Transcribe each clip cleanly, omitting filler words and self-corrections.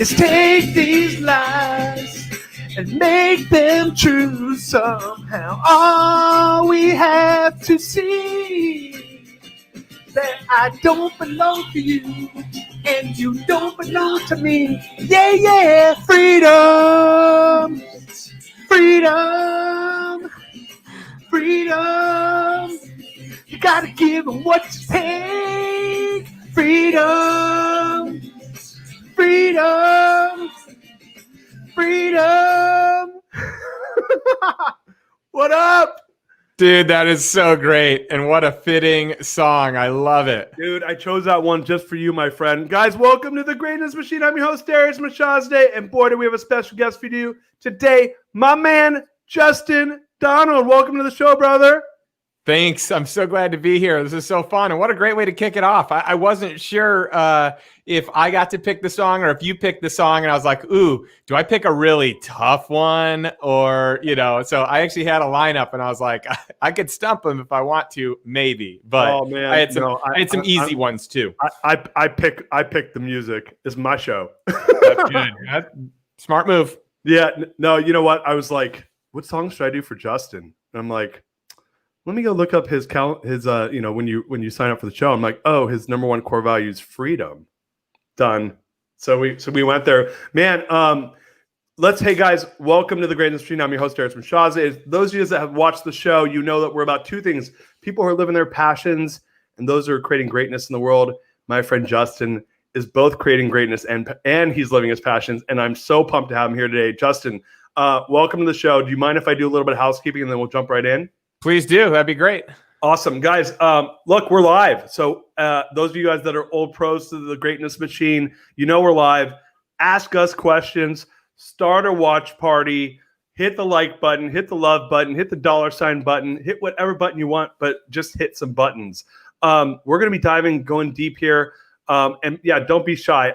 is take these lies and make them true somehow. All we have to see that I don't belong to you and you don't belong to me. Yeah, yeah, freedom, freedom, freedom. You gotta give them what you take. Freedom, freedom, freedom. What up? Dude, that is so great. And what a fitting song. I love it. Dude, I chose that one just for you, my friend. Guys, welcome to the Greatness Machine. I'm your host, Darius Mirshahzadeh. And boy, do we have a special guest for you today. My man, Justin Donald. Welcome to the show, brother. Thanks. I'm so glad to be here. This is so fun. And what a great way to kick it off. I wasn't sure if I got to pick the song or if you picked the song. And I was like, ooh, do I pick a really tough one? Or, so I actually had a lineup and I was like, I could stump him if I want to, maybe. But I had some easy ones too. I picked the music. It's my show. That's good. Smart move. Yeah. No, you know what? I was like, what song should I do for Justin? And I'm like, let me go look up his when you sign up for the show. I'm like, oh, his number one core value is freedom. Done. So we went there, man. Hey guys, welcome to the Greatness Machine. I'm your host, Darius Mirshahzadeh. Those of you that have watched the show, you know that we're about two things: people who are living their passions and those who are creating greatness in the world. My friend Justin is both creating greatness and he's living his passions. And I'm so pumped to have him here today. Justin, welcome to the show. Do you mind if I do a little bit of housekeeping and then we'll jump right in? Please do. That'd be great. Awesome. Guys, look, we're live. So those of you guys that are old pros to the Greatness Machine, you know we're live. Ask us questions. Start a watch party. Hit the like button. Hit the love button. Hit the $ button. Hit whatever button you want, but just hit some buttons. We're going to be going deep here. And yeah, don't be shy.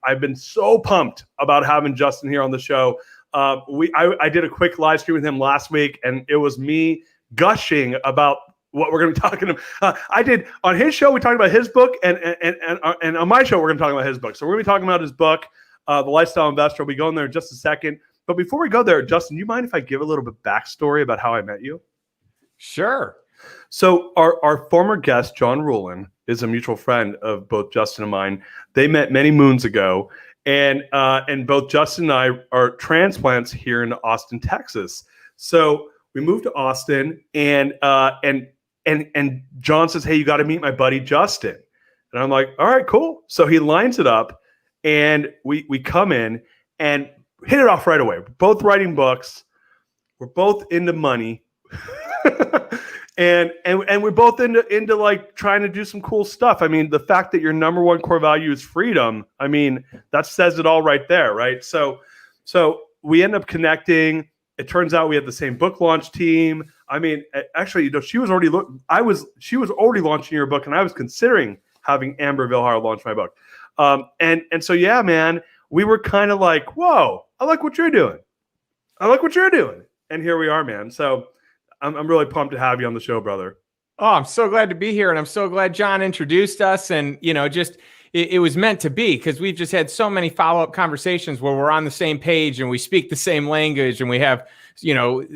I've been so pumped about having Justin here on the show. I did a quick live stream with him last week, and it was me gushing about what we're going to be talking about. I did on his show. We talked about his book, and on my show, we're going to talk about his book. So we're going to be talking about his book, The Lifestyle Investor. We'll be going there in just a second. But before we go there, Justin, you mind if I give a little bit backstory about how I met you? Sure. So our former guest, John Rulin, is a mutual friend of both Justin and mine. They met many moons ago, and both Justin and I are transplants here in Austin, Texas. So we moved to Austin, and John says, "Hey, you got to meet my buddy Justin." And I'm like, "All right, cool." So he lines it up, and we come in and hit it off right away. We're both writing books. We're both into money, and we're both into like trying to do some cool stuff. I mean, the fact that your number one core value is freedom, I mean, that says it all right there, right? So we end up connecting. It turns out we had the same book launch team. I mean, actually, she was already launching your book, and I was considering having Amber Vilhar launch my book. And so yeah, man, we were kind of like, whoa, I like what you're doing. And here we are, man. So I'm really pumped to have you on the show, brother. Oh, I'm so glad to be here, and I'm so glad John introduced us, and it was meant to be, because we've just had so many follow-up conversations where we're on the same page and we speak the same language, and we have,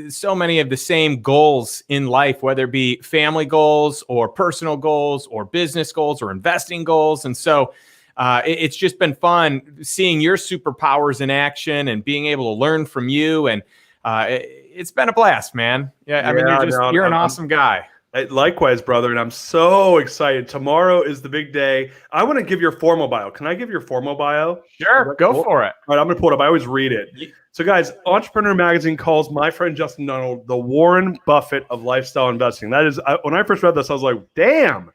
so many of the same goals in life, whether it be family goals or personal goals or business goals or investing goals. And so it's just been fun seeing your superpowers in action and being able to learn from you. And it's been a blast, man. Yeah, I mean, you're an awesome guy. Likewise, brother, and I'm so excited. Tomorrow is the big day. I want to give your formal bio. Can I give your formal bio? Sure, go for it. All right, I'm going to pull it up. I always read it. So, guys, Entrepreneur Magazine calls my friend Justin Donald the Warren Buffett of lifestyle investing. That is, when I first read this, I was like, damn.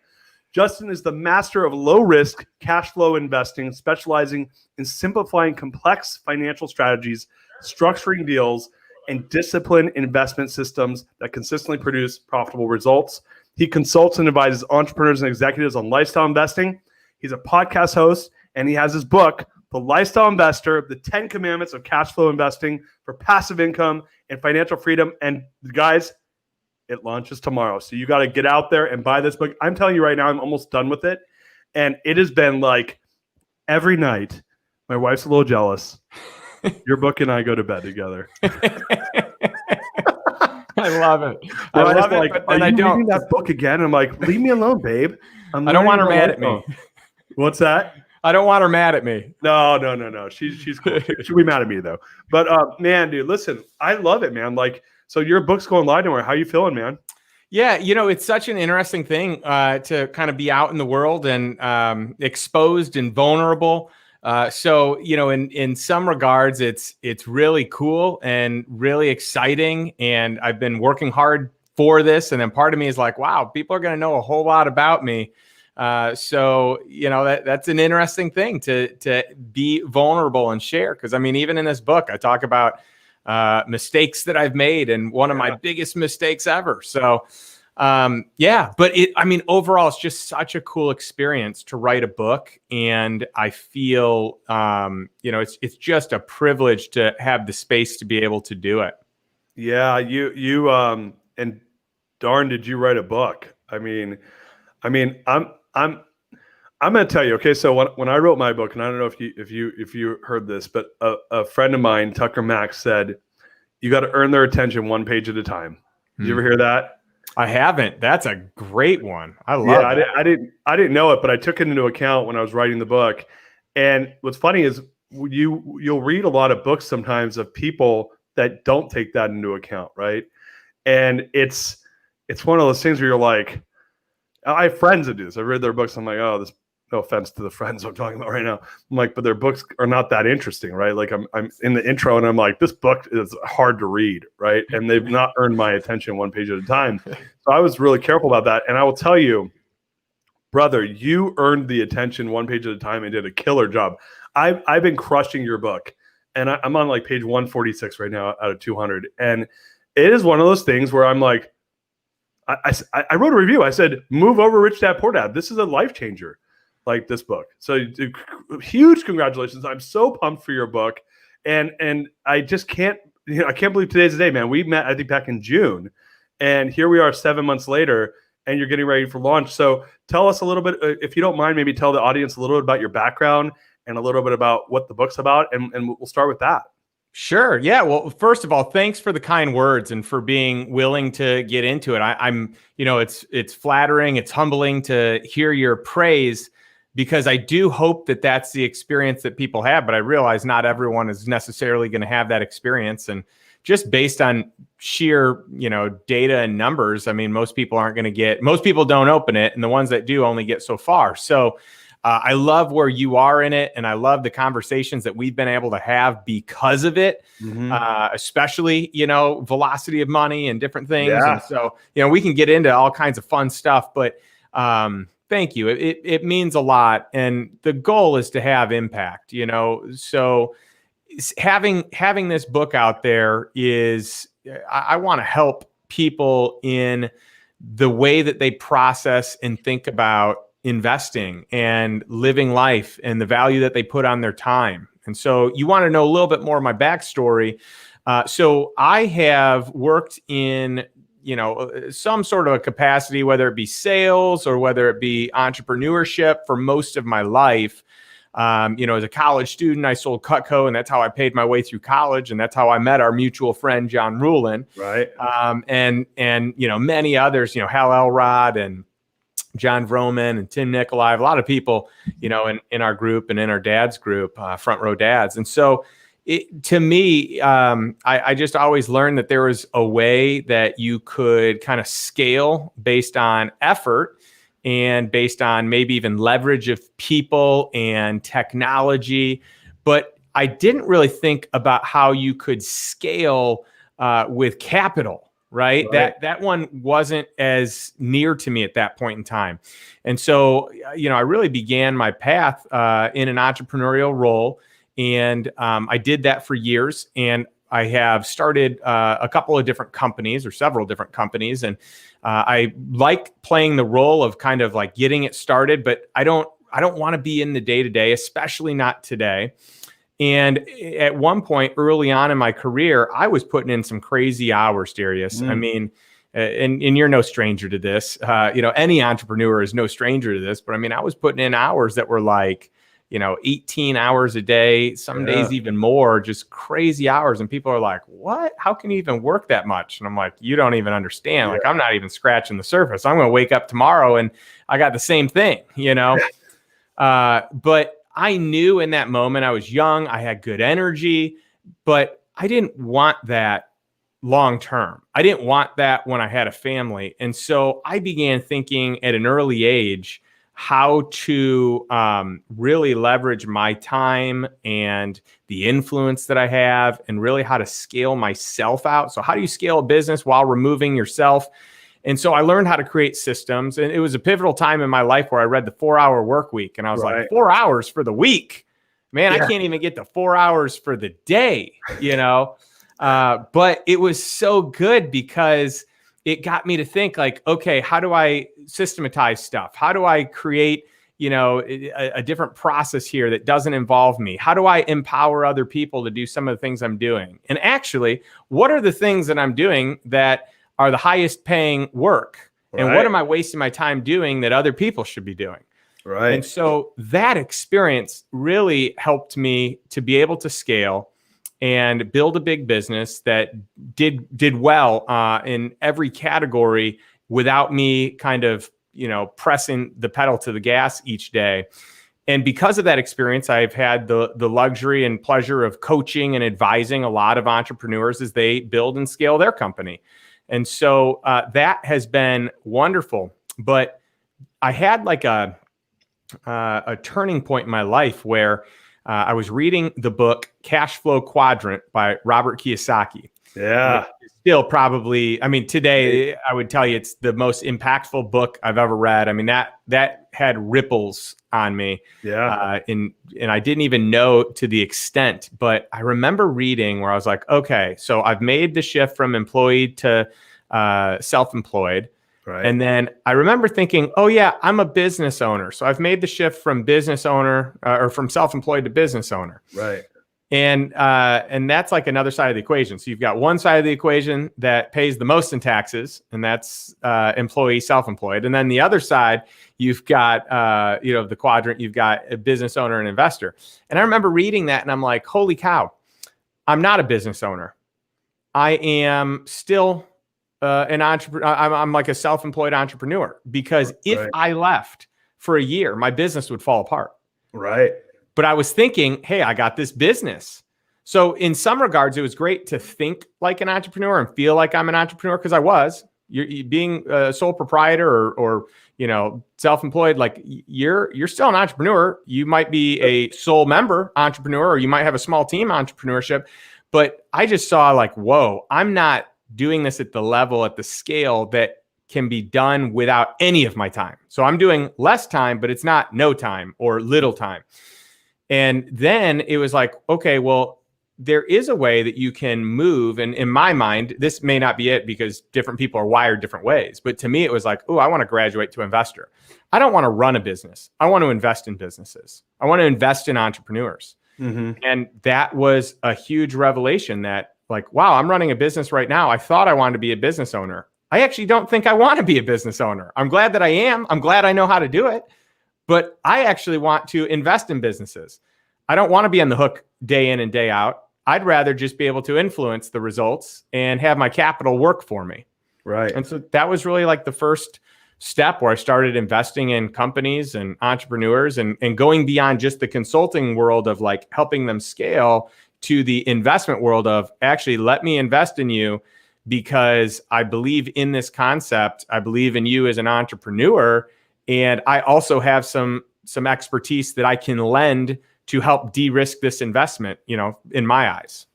Justin is the master of low-risk cash flow investing, specializing in simplifying complex financial strategies, structuring deals, and disciplined investment systems that consistently produce profitable results. He consults and advises entrepreneurs and executives on lifestyle investing. He's a podcast host, and he has his book, The Lifestyle Investor, The 10 Commandments of Cash Flow Investing for Passive Income and Financial Freedom. And guys, it launches tomorrow. So you got to get out there and buy this book. I'm telling you right now, I'm almost done with it. And it has been like every night, My wife's a little jealous. Your book and I go to bed together. I love it. I Brian's love it, like, but are then you I don't. reading that book again? I'm like, leave me alone, babe. I don't want her mad at me. What's that? I don't want her mad at me. No. She's cool. She'll be mad at me though. But man, dude, listen, I love it, man. Like, so your book's going live tomorrow. How you feeling, man? Yeah, it's such an interesting thing to kind of be out in the world and exposed and vulnerable. So in some regards, it's really cool and really exciting. And I've been working hard for this. And then part of me is like, wow, people are going to know a whole lot about me. So that's an interesting thing to be vulnerable and share. Because I mean, even in this book, I talk about mistakes that I've made and one of my biggest mistakes ever. So but overall, it's just such a cool experience to write a book. And I feel, it's just a privilege to have the space to be able to do it. Yeah. You and darn, did you write a book? I mean, I'm going to tell you. Okay, so when I wrote my book, and I don't know if you heard this, but a friend of mine, Tucker Max, said you got to earn their attention one page at a time. Did you ever hear that? I haven't. That's a great one. I love it. I didn't know it, but I took it into account when I was writing the book. And what's funny is you'll read a lot of books sometimes of people that don't take that into account, right? And it's one of those things where you're like, I have friends that do this. I read their books. I'm like, oh, this. No offense to the friends I'm talking about right now. I'm like, but their books are not that interesting, right? Like I'm in the intro and I'm like, this book is hard to read, right? And they've not earned my attention one page at a time. So I was really careful about that. And I will tell you, brother, you earned the attention one page at a time and did a killer job. I've been crushing your book, and I'm on like page 146 right now out of 200. And it is one of those things where I'm like, I wrote a review. I said, move over Rich Dad Poor Dad. This is a life changer. Like this book. So huge congratulations. I'm so pumped for your book. And I just can't, I can't believe today's the day, man. We met, I think, back in June. And here we are 7 months later, and you're getting ready for launch. So tell us a little bit, if you don't mind, maybe tell the audience a little bit about your background and a little bit about what the book's about. And we'll start with that. Sure. Yeah. Well, first of all, thanks for the kind words and for being willing to get into it. I'm it's flattering. It's humbling to hear your praise, because I do hope that that's the experience that people have, but I realize not everyone is necessarily going to have that experience. And just based on sheer, data and numbers, I mean, most people don't open it, and the ones that do only get so far. So I love where you are in it, and I love the conversations that we've been able to have because of it, especially, velocity of money and different things. Yeah. And so, we can get into all kinds of fun stuff, but thank you. It means a lot. And the goal is to have impact, so having this book out there is, I want to help people in the way that they process and think about investing and living life and the value that they put on their time. And so you want to know a little bit more of my backstory. So I have worked in some sort of a capacity, whether it be sales or whether it be entrepreneurship, for most of my life. As a college student, I sold Cutco, and that's how I paid my way through college. And that's how I met our mutual friend, John Rulin. Right. And many others, Hal Elrod and John Vroman and Tim Nikolai, a lot of people, in our group and in our dad's group, Front Row Dads. And so to me, I just always learned that there was a way that you could kind of scale based on effort and based on maybe even leverage of people and technology. But I didn't really think about how you could scale with capital. Right. That one wasn't as near to me at that point in time. And so, I really began my path in an entrepreneurial role. And I did that for years. And I have started a couple of different companies, or several different companies. And I like playing the role of kind of like getting it started, but I don't want to be in the day-to-day, especially not today. And at one point early on in my career, I was putting in some crazy hours, Darius. I mean, and you're no stranger to this. Any entrepreneur is no stranger to this. But I mean, I was putting in hours that were like, 18 hours a day, some days even more, just crazy hours. And people are like, what? How can you even work that much? And I'm like, you don't even understand. Like, I'm not even scratching the surface. I'm going to wake up tomorrow and I got the same thing, but I knew in that moment, I was young, I had good energy, but I didn't want that long term. I didn't want that when I had a family. And so I began thinking at an early age how to really leverage my time and the influence that I have, and really how to scale myself out. So how do you scale a business while removing yourself? And so I learned how to create systems. And it was a pivotal time in my life where I read the 4-Hour Work Week. And I was like, 4 hours for the week? Man, I can't even get to 4 hours for the day, But it was so good because it got me to think like, okay, how do I systematize stuff? How do I create, a different process here that doesn't involve me? How do I empower other people to do some of the things I'm doing? And actually, what are the things that I'm doing that are the highest paying work? And what am I wasting my time doing that other people should be doing? Right. And so that experience really helped me to be able to scale and build a big business that did well in every category without me kind of, pressing the pedal to the gas each day. And because of that experience, I've had the luxury and pleasure of coaching and advising a lot of entrepreneurs as they build and scale their company. And so that has been wonderful. But I had like a turning point in my life where I was reading the book Cash Flow Quadrant by Robert Kiyosaki. Yeah. Still probably, today I would tell you it's the most impactful book I've ever read. That had ripples on me. Yeah. And I didn't even know to the extent, but I remember reading where I was like, okay, so I've made the shift from employee to self-employed. Right. And then I remember thinking, oh yeah, I'm a business owner. So I've made the shift from business owner or from self-employed to business owner. Right. And that's like another side of the equation. So you've got one side of the equation that pays the most in taxes, and that's employee self-employed. And then the other side, you've got, the quadrant, you've got a business owner and investor. And I remember reading that and I'm like, holy cow, I'm not a business owner. I am still an entrepreneur. I'm like a self-employed entrepreneur, because if I left for a year, my business would fall apart. Right. But I was thinking, hey, I got this business. So in some regards, it was great to think like an entrepreneur and feel like I'm an entrepreneur, because I was. You're being a sole proprietor or self-employed, like you're still an entrepreneur. You might be a sole member entrepreneur, or you might have a small team entrepreneurship. But I just saw like, whoa, I'm not doing this at the level, at the scale that can be done without any of my time. So I'm doing less time, but it's not no time or little time. And then it was like, okay, well, there is a way that you can move. And in my mind, this may not be it, because different people are wired different ways. But to me, it was like, oh, I want to graduate to investor. I don't want to run a business. I want to invest in businesses. I want to invest in entrepreneurs. Mm-hmm. And that was a huge revelation that like, wow, I'm running a business right now. I thought I wanted to be a business owner. I actually don't think I want to be a business owner. I'm glad that I am. I'm glad I know how to do it. But I actually want to invest in businesses. I don't want to be on the hook day in and day out. I'd rather just be able to influence the results and have my capital work for me. Right. And so that was really like the first step where I started investing in companies and entrepreneurs and going beyond just the consulting world of like helping them scale to the investment world of actually let me invest in you because I believe in this concept. I believe in you as an entrepreneur. And I also have some expertise that I can lend to help de-risk this investment, in my eyes.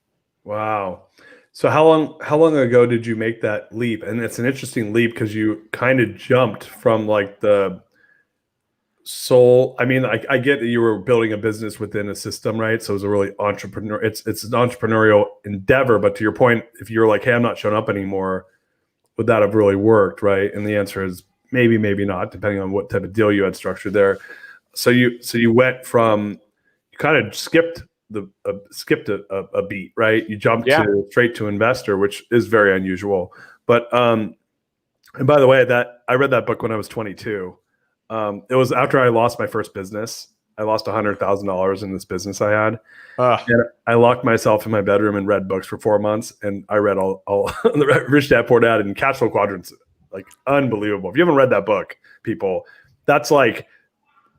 Wow. So how long ago did you make that leap? And it's an interesting leap because you kind of jumped from like the soul. I mean, I get that you were building a business within a system, right? So it was a really it's an entrepreneurial endeavor. But to your point, if you're like, hey, I'm not showing up anymore, would that have really worked, right? And the answer is maybe, maybe not, depending on what type of deal you had structured there. So you went from, you kind of skipped a beat, right? You jumped straight to investor, which is very unusual. But and by the way, that I read that book when I was 22. It was after I lost my first business. I lost $100,000 in this business I had. Ugh. And I locked myself in my bedroom and read books for 4 months. And I read all the Rich Dad Poor Dad and Cash Flow Quadrants, like unbelievable. If you haven't read that book, people, that's like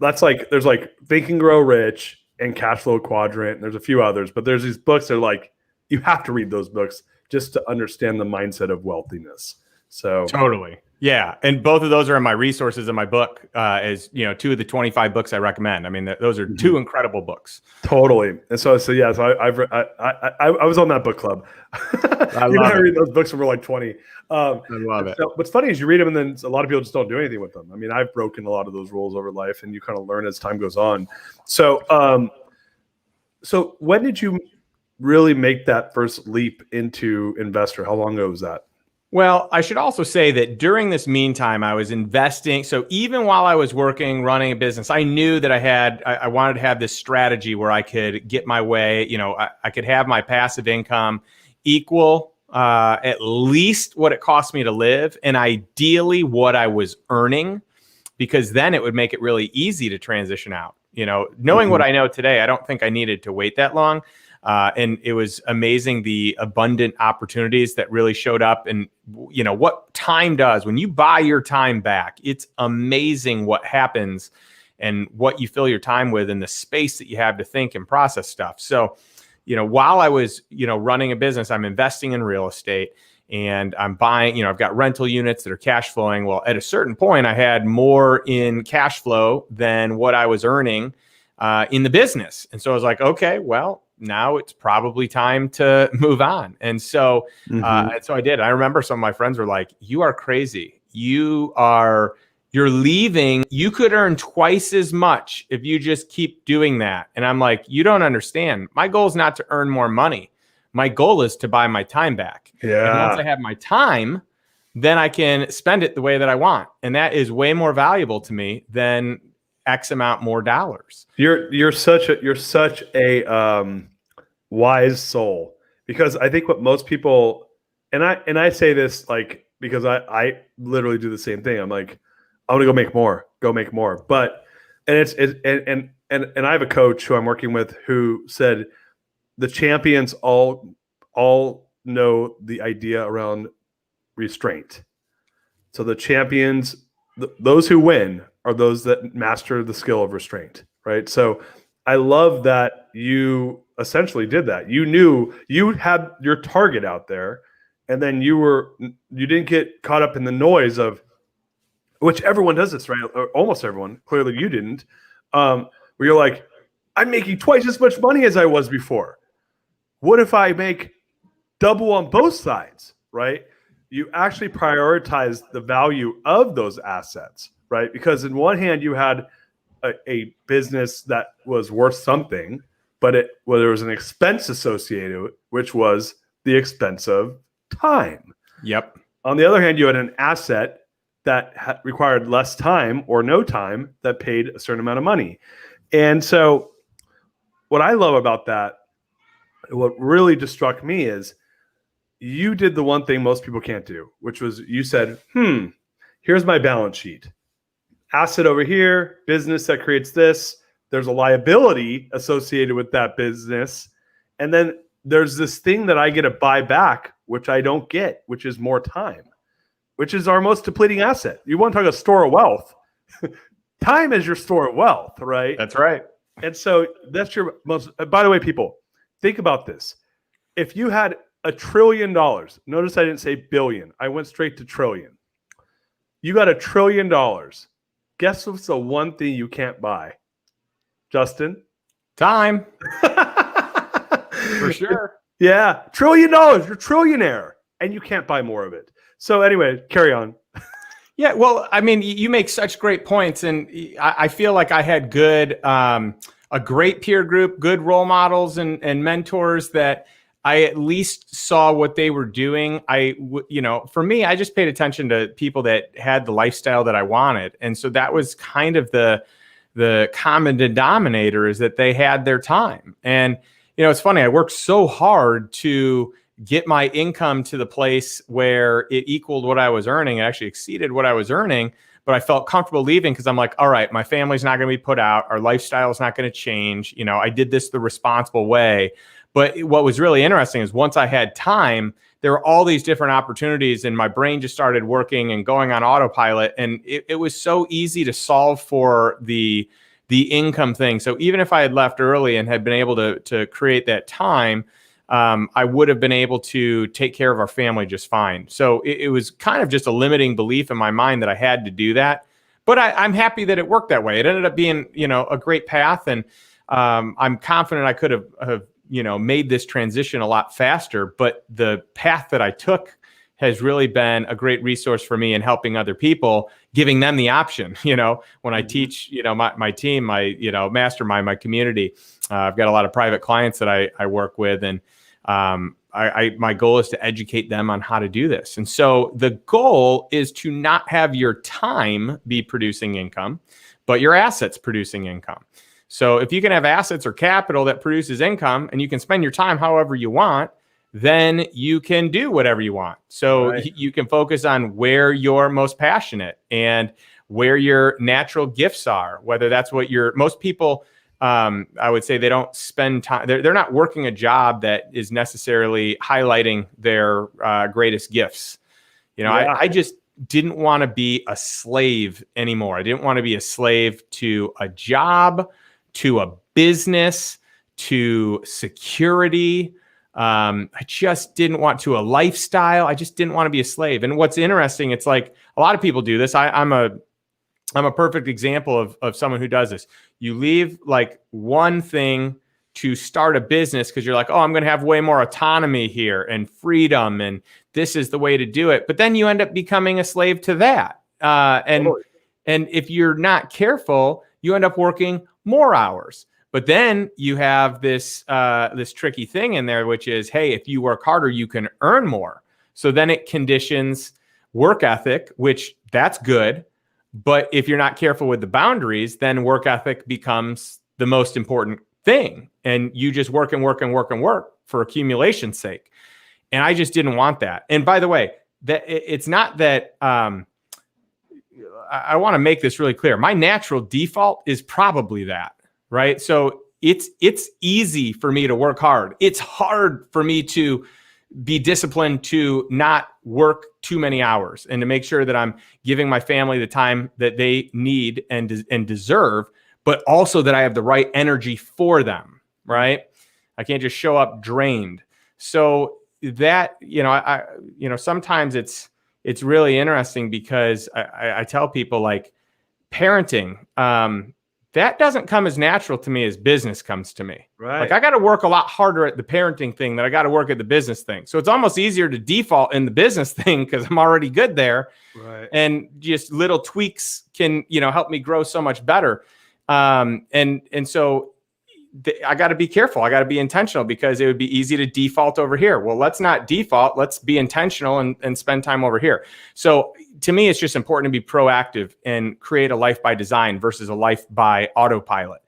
there's like Think and Grow Rich and Cash Flow Quadrant. And there's a few others, but there's these books that are like, you have to read those books just to understand the mindset of wealthiness. So totally. Yeah. And both of those are in my resources in my book, as you know, 2 of the 25 books I recommend. I mean, those are 2 incredible books. Totally. And so yeah, so I was on that book club. I read those books when we were like 20. I love it. So what's funny is you read them and then a lot of people just don't do anything with them. I mean, I've broken a lot of those rules over life, and you kind of learn as time goes on. So, so when did you really make that first leap into investor? How long ago was that? Well, I should also say that during this meantime, I was investing. So even while I was working, running a business, I knew that I wanted to have this strategy where I could get my way, I could have my passive income equal at least what it cost me to live, and ideally what I was earning, because then it would make it really easy to transition out. Knowing what I know today, I don't think I needed to wait that long. And it was amazing, the abundant opportunities that really showed up. And, what time does when you buy your time back, it's amazing what happens and what you fill your time with and the space that you have to think and process stuff. So, while I was, running a business, I'm investing in real estate and I'm buying, I've got rental units that are cash flowing. Well, at a certain point, I had more in cash flow than what I was earning in the business. And so I was like, okay, well, now it's probably time to move on. And so, and so I did. I remember some of my friends were like, you are crazy. You're leaving. You could earn twice as much if you just keep doing that. And I'm like, you don't understand. My goal is not to earn more money. My goal is to buy my time back. Yeah. And once I have my time, then I can spend it the way that I want. And that is way more valuable to me than X amount more dollars. You're such a wise soul, because I think what most people, and I say this like because I literally do the same thing. I'm like, I want to go make more. But and I have a coach who I'm working with who said the champions all know the idea around restraint. So the champions, those who win, are those that master the skill of restraint, right? So I love that you essentially did that. You knew you had your target out there, and then you didn't get caught up in the noise of, which everyone does this, right? Or almost everyone. Clearly you didn't. Where you're like, I'm making twice as much money as I was before. What if I make double on both sides, right? You actually prioritize the value of those assets, right? Because in one hand, you had a business that was worth something, but there was an expense associated, which was the expense of time. Yep. On the other hand, you had an asset that required less time or no time that paid a certain amount of money. And so what I love about that, what really just struck me is you did the one thing most people can't do, which was you said, here's my balance sheet. Asset over here, business that creates this. There's a liability associated with that business. And then there's this thing that I get to buy back, which I don't get, which is more time, which is our most depleting asset. You want to talk a store of wealth. Time is your store of wealth, right? That's right. And so that's your most, by the way, people, think about this. If you had $1 trillion, notice I didn't say billion. I went straight to trillion. You got $1 trillion. Guess what's the one thing you can't buy? Justin? Time. For sure. Yeah. $1 trillion. You're a trillionaire. And you can't buy more of it. So anyway, carry on. Yeah. Well, I mean, you make such great points. And I feel like I had a great peer group, good role models and mentors that I at least saw what they were doing. For me, I just paid attention to people that had the lifestyle that I wanted. And so that was kind of the common denominator, is that they had their time. And, it's funny. I worked so hard to get my income to the place where it equaled what I was earning. It actually exceeded what I was earning. but I felt comfortable leaving because I'm like, all right, my family's not going to be put out. Our lifestyle is not going to change. You know, I did this the responsible way. But what was really interesting is once I had time, there were all these different opportunities and my brain just started working and going on autopilot. And it was so easy to solve for the income thing. So even if I had left early and had been able to create that time, I would have been able to take care of our family just fine. So it was kind of just a limiting belief in my mind that I had to do that. But I'm happy that it worked that way. It ended up being, a great path. And I'm confident I could have made this transition a lot faster. But the path that I took has really been a great resource for me in helping other people, giving them the option. When I teach, my team, my, mastermind, my community, I've got a lot of private clients that I work with, and my goal is to educate them on how to do this. And so the goal is to not have your time be producing income, but your assets producing income. So if you can have assets or capital that produces income and you can spend your time however you want, then you can do whatever you want. So you can focus on where you're most passionate and where your natural gifts are, whether that's what most people, I would say they don't spend time, they're not working a job that is necessarily highlighting their greatest gifts. I just didn't want to be a slave anymore. I didn't want to be a slave to a job, to a business, to security. I just didn't want to a lifestyle. I just didn't want to be a slave. And what's interesting, it's like a lot of people do this. I'm a perfect example of someone who does this. You leave like one thing to start a business because you're like, oh, I'm going to have way more autonomy here and freedom, and this is the way to do it. But then you end up becoming a slave to that. And if you're not careful, you end up working more hours. But then you have this tricky thing in there, which is, hey, if you work harder, you can earn more. So then it conditions work ethic, which that's good. But if you're not careful with the boundaries, then work ethic becomes the most important thing. And you just work and work and work and work for accumulation's sake. And I just didn't want that. And by the way, that it's not that I want to make this really clear. My natural default is probably that, right? So it's easy for me to work hard. It's hard for me to be disciplined to not work too many hours and to make sure that I'm giving my family the time that they need and deserve, but also that I have the right energy for them, right? I can't just show up drained. So that, sometimes it's really interesting because I tell people like parenting, that doesn't come as natural to me as business comes to me. Right. Like I got to work a lot harder at the parenting thing than I got to work at the business thing. So it's almost easier to default in the business thing because I'm already good there. Right. And just little tweaks can, help me grow so much better. And so I got to be careful. I got to be intentional because it would be easy to default over here. Well, let's not default. Let's be intentional and spend time over here. So to me, it's just important to be proactive and create a life by design versus a life by autopilot.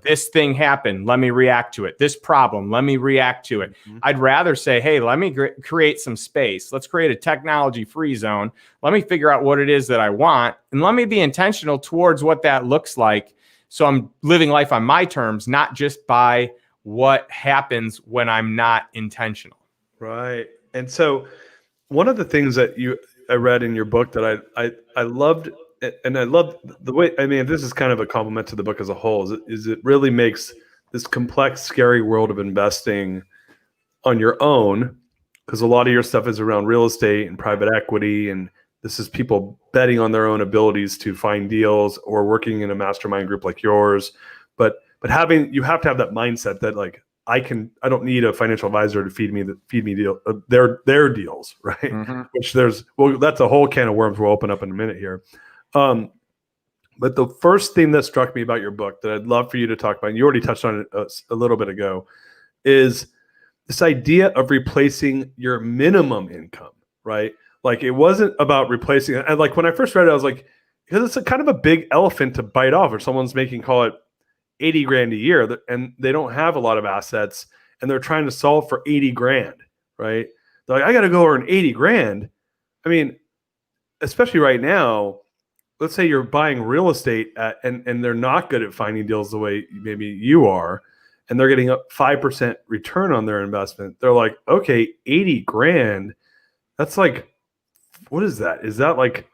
This thing happened. Let me react to it. This problem, let me react to it. Mm-hmm. I'd rather say, hey, let me create some space. Let's create a technology-free zone. Let me figure out what it is that I want. And let me be intentional towards what that looks like. So I'm living life on my terms, not just by what happens when I'm not intentional. Right. And so one of the things that I read in your book that I loved, and I loved the way, this is kind of a compliment to the book as a whole, is it really makes this complex, scary world of investing on your own, because a lot of your stuff is around real estate and private equity, and this is people betting on their own abilities to find deals or working in a mastermind group like yours. But you have to have that mindset that like, I don't need a financial advisor to feed me their deals, right? Mm-hmm. Which that's a whole can of worms we'll open up in a minute here. But the first thing that struck me about your book that I'd love for you to talk about, and you already touched on it a little bit ago, is this idea of replacing your minimum income, right? Like it wasn't about replacing it. And like when I first read it, I was like, because it's a kind of a big elephant to bite off, or someone's making, call it 80 grand a year, and they don't have a lot of assets and they're trying to solve for 80 grand, right? They're like, I got to go earn 80 grand. Especially right now, let's say you're buying real estate and they're not good at finding deals the way maybe you are, and they're getting a 5% return on their investment. They're like, okay, 80 grand. That's like, what is that? Is that like,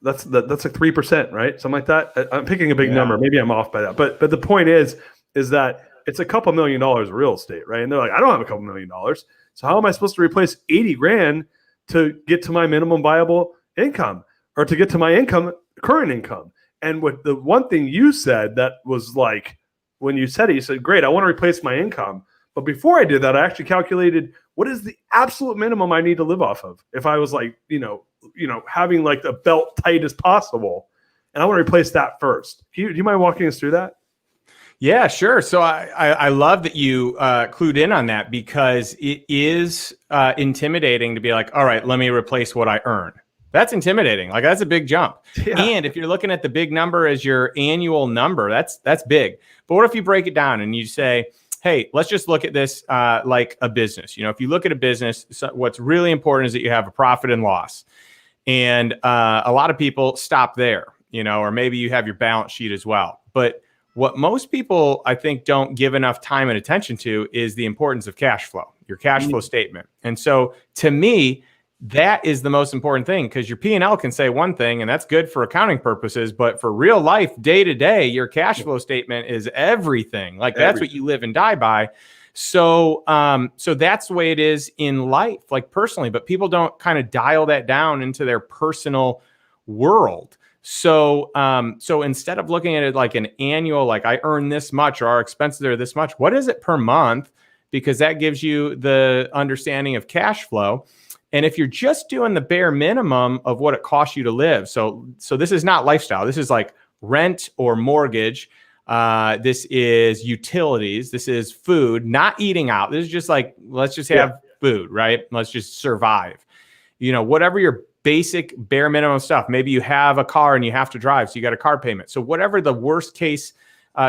that's like 3%, right? Something like that. I'm picking a big number. Maybe I'm off by that. But the point is that it's a couple $1 million of real estate, right? And they're like, I don't have a couple $1 million. So how am I supposed to replace 80 grand to get to my minimum viable income, or to get to my current income? And what the one thing you said that was like, when you said it, you said, great, I want to replace my income. But before I did that, I actually calculated what is the absolute minimum I need to live off of. If I was like, having like the belt tight as possible, and I want to replace that first. Do you mind walking us through that? Yeah, sure. So I love that you clued in on that, because it is intimidating to be like, all right, let me replace what I earn. That's intimidating. Like, that's a big jump. Yeah. And if you're looking at the big number as your annual number, that's big. But what if you break it down and you say, hey, let's just look at this like a business. If you look at a business, what's really important is that you have a profit and loss. And a lot of people stop there, or maybe you have your balance sheet as well. But what most people, I think, don't give enough time and attention to is the importance of cash flow, your cash flow statement. And so to me, that is the most important thing, because your P&L can say one thing, and that's good for accounting purposes, but for real life, day to day, your cash flow statement is everything. Like, that's what you live and die by. So, so that's the way it is in life, like personally, but people don't kind of dial that down into their personal world. So, so instead of looking at it like an annual, like I earn this much or our expenses are this much, what is it per month? Because that gives you the understanding of cash flow. And if you're just doing the bare minimum of what it costs you to live, so this is not lifestyle. This is like rent or mortgage. This is utilities. This is food, not eating out. This is just like, let's just have food, right? Let's just survive. Whatever your basic bare minimum stuff. Maybe you have a car and you have to drive, so you got a car payment. So whatever the worst case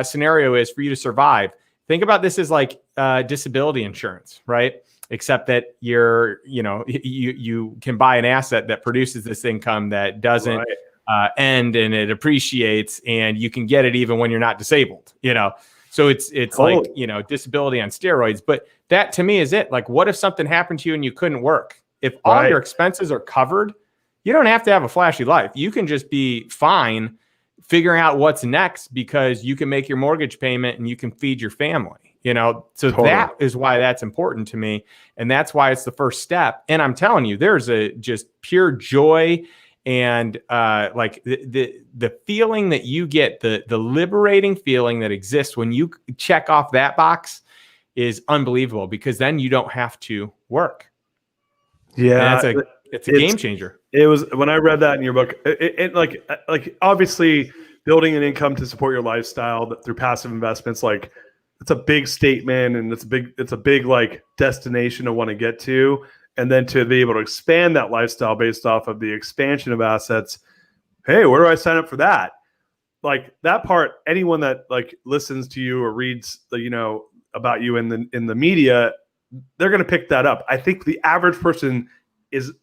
scenario is for you to survive, think about this as like disability insurance, right? Except that you can buy an asset that produces this income that doesn't end, and it appreciates, and you can get it even when you're not disabled, So it's like, disability on steroids. But that to me is it. Like, what if something happened to you and you couldn't work? If all your expenses are covered, you don't have to have a flashy life. You can just be fine figuring out what's next, because you can make your mortgage payment and you can feed your family. So totally. That is why that's important to me. And that's why it's the first step. And I'm telling you, there's a just pure joy and like the feeling that you get, the liberating feeling that exists when you check off that box is unbelievable, because then you don't have to work. Yeah. And it's a game changer. It was, when I read that in your book, it like obviously building an income to support your lifestyle through passive investments, like, it's a big statement, and it's a big like destination to want to get to. And then to be able to expand that lifestyle based off of the expansion of assets. Hey, where do I sign up for that? Like, that part, anyone that like listens to you or reads about you in the media, they're going to pick that up. I think the average person is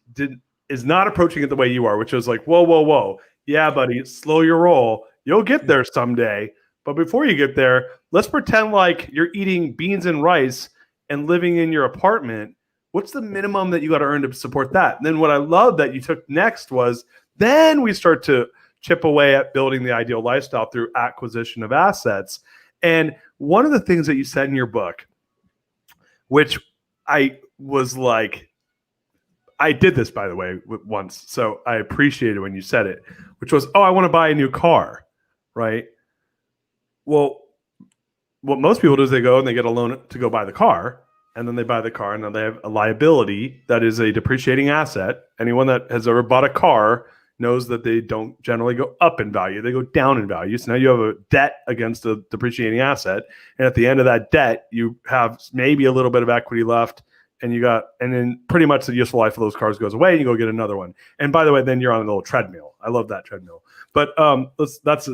not approaching it the way you are, which is like, whoa. Yeah, buddy, slow your roll. You'll get there someday. But before you get there, let's pretend like you're eating beans and rice and living in your apartment. What's the minimum that you got to earn to support that? And then what I love that you took next was, then we start to chip away at building the ideal lifestyle through acquisition of assets. And one of the things that you said in your book, which I was like, I did this, by the way, once, so I appreciated when you said it, which was, I want to buy a new car, right? Well, what most people do is they go and they get a loan to go buy the car, and then they buy the car, and then they have a liability that is a depreciating asset. Anyone that has ever bought a car knows that they don't generally go up in value. They go down in value. So now you have a debt against a depreciating asset. And at the end of that debt, you have maybe a little bit of equity left, and then pretty much the useful life of those cars goes away, and you go get another one. And by the way, then you're on a little treadmill. I love that treadmill. But that's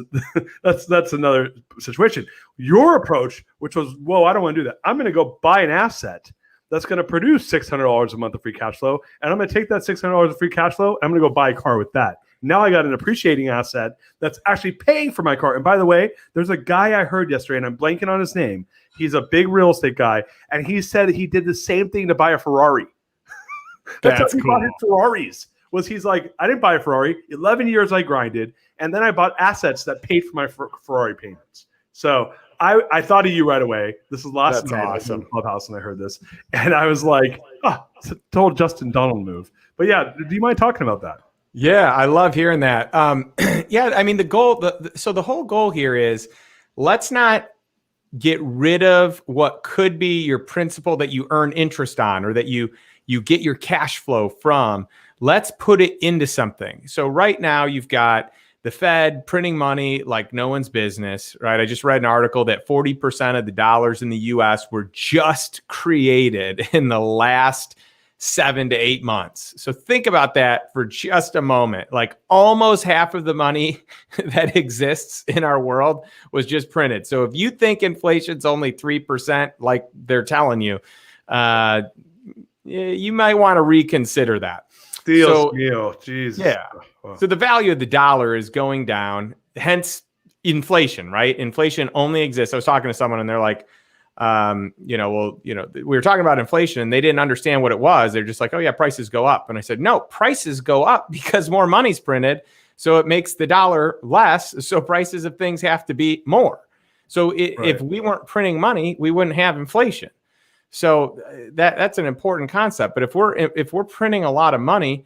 another situation. Your approach, which was, I don't want to do that. I'm going to go buy an asset that's going to produce $600 a month of free cash flow, and I'm going to take that $600 of free cash flow, and I'm going to go buy a car with that. Now I got an appreciating asset that's actually paying for my car. And by the way, there's a guy I heard yesterday, and I'm blanking on his name. He's a big real estate guy, and he said he did the same thing to buy a Ferrari. That's how he bought his Ferraris. He's like, I didn't buy a Ferrari. 11 years I grinded, and then I bought assets that paid for my Ferrari payments. So I thought of you right away. This is last night. Awesome. In the clubhouse, and I heard this, and I was like, it's a total Justin Donald move. But yeah, do you mind talking about that? Yeah, I love hearing that. Yeah, I mean, the goal. So the whole goal here is, let's not get rid of what could be your principal that you earn interest on, or that you get your cash flow from. Let's put it into something. So right now you've got the Fed printing money like no one's business, right? I just read an article that 40% of the dollars in the US were just created in the last 7 to 8 months. So think about that for just a moment. Like almost half of the money that exists in our world was just printed. So if you think inflation's only 3%, like they're telling you, you might want to reconsider that. Jesus. Yeah. So the value of the dollar is going down, hence inflation, right? Inflation only exists. I was talking to someone and they're like, we were talking about inflation and they didn't understand what it was. They're just like, oh yeah, prices go up. And I said, no, prices go up because more money's printed. So it makes the dollar less. So prices of things have to be more. So if we weren't printing money, we wouldn't have inflation. So that's an important concept. But if we're printing a lot of money,